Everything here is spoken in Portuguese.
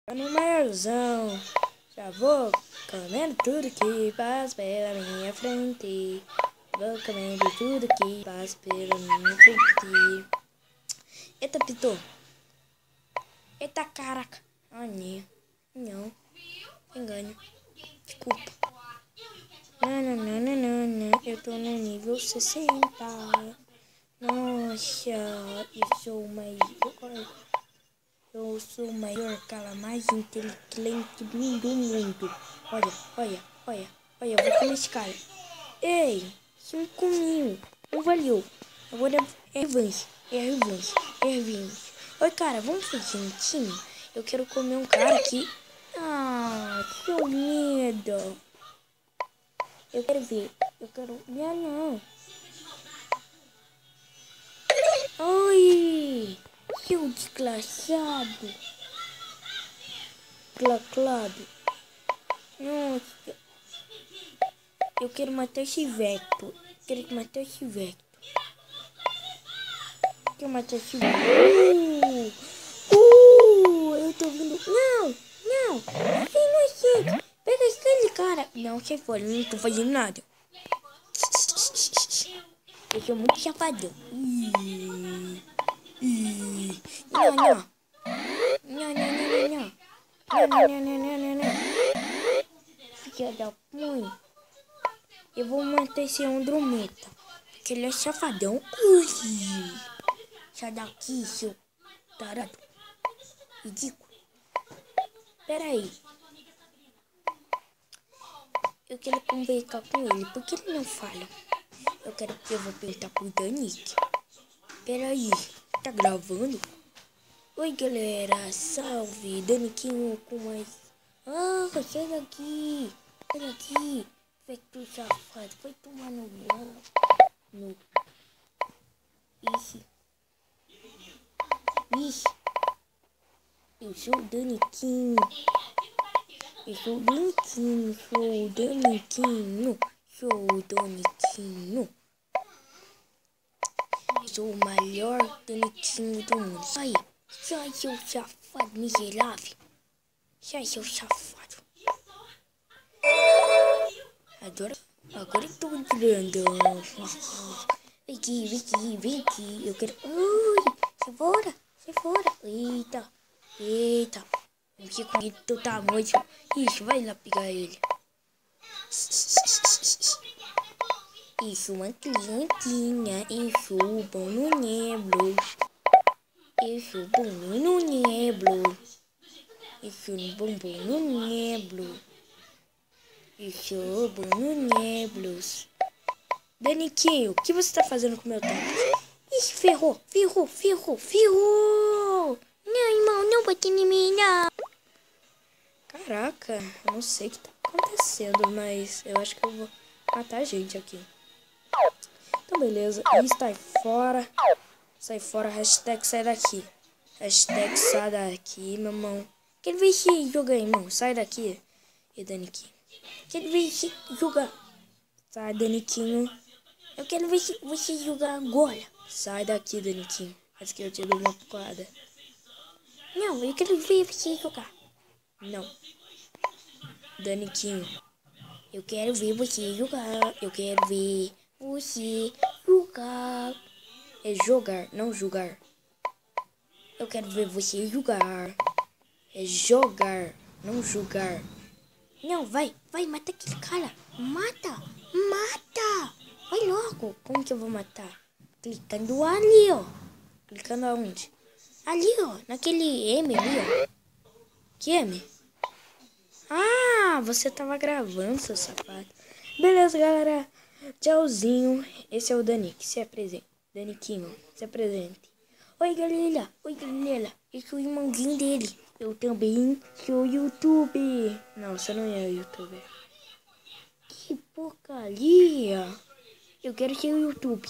No maiorzão, já vou comendo tudo que passa pela minha frente. Vou comendo tudo que passa pela minha frente. Eita, pitou. Eita, caraca. Ah, não. Engano. Desculpa. Não. Eu tô no nível 60. Nossa, eu sou o maior cara mais inteligente do mundo. Olha. Eu vou comer esse cara. Ei, 5.000. Não valeu. Agora é revanche. Oi, cara, vamos fazer um time? Eu quero comer um cara aqui. Ah, seu medo. Eu quero ver. Não. Oi, seu desgraçado. Claclado. Nossa. Eu quero matar esse Vector. Quero matar esse Vector. Eu tô vindo. Não. Que inocente. Pega aquele cara. Não, sai fora. Não tô fazendo nada. Eu sou muito chapadão. Não. Filha da mãe. Eu vou matar esse Andromeda. Que ele é safadão. Sai daqui, seu tarado. Ridículo. Pera aí. Eu quero conversar com ele. Por que ele não fala? Eu vou perguntar pro Danik. Pera aí. Tá gravando? Oi, galera. Salve. Daniquinho com mais... Ah, sai daqui. Feito safado. Foi tomar no bolo. Ixi. Eu sou o Daniquinho. Sou o maior Daniquinho do mundo. Sai, seu safado miserável. Sai, seu safado. Agora eu tô grandão. Vem aqui. Eu quero... Ui, sai fora. Eita. Eu fiquei com ele do tamanho. Isso, vai lá pegar ele. Isso, uma clientinha. Isso, bom no neblo. Isso, bombom no neblo. Isso, bom no neblos. Daniquinho, o que você tá fazendo com meu tablet? Ih, ferrou. Não, irmão, não bate em mim, não. Caraca, eu não sei o que tá acontecendo, mas eu acho que eu vou matar a gente aqui. Então, beleza. Sai fora, hashtag sai daqui. Hashtag sai daqui, meu irmão. Quero ver esse jogo aí, irmão. Sai daqui. E Daniquinho. Quero ver esse jogar. Sai, Daniquinho. Eu quero ver se você jogar agora. Sai daqui, Daniquinho. Acho que eu te dou uma porrada. Não, eu quero ver você jogar. Não. Daniquinho. Eu quero ver você jogar. É jogar, não julgar. Eu quero ver você jogar. É jogar, não julgar. Não, vai, mata aquele cara. Mata. Vai logo. Como que eu vou matar? Clicando ali, ó. Clicando aonde? Ali, ó. Naquele M ali, ó. Que M? Ah, você tava gravando, seu safado. Beleza, galera. Tchauzinho. Esse é o Danik. Se apresente. Daniquinho, se apresente. Oi, galera. Eu sou o irmãozinho dele. Eu também sou youtuber. Não, você não é youtuber. Que porcaria. Eu quero ser o YouTube.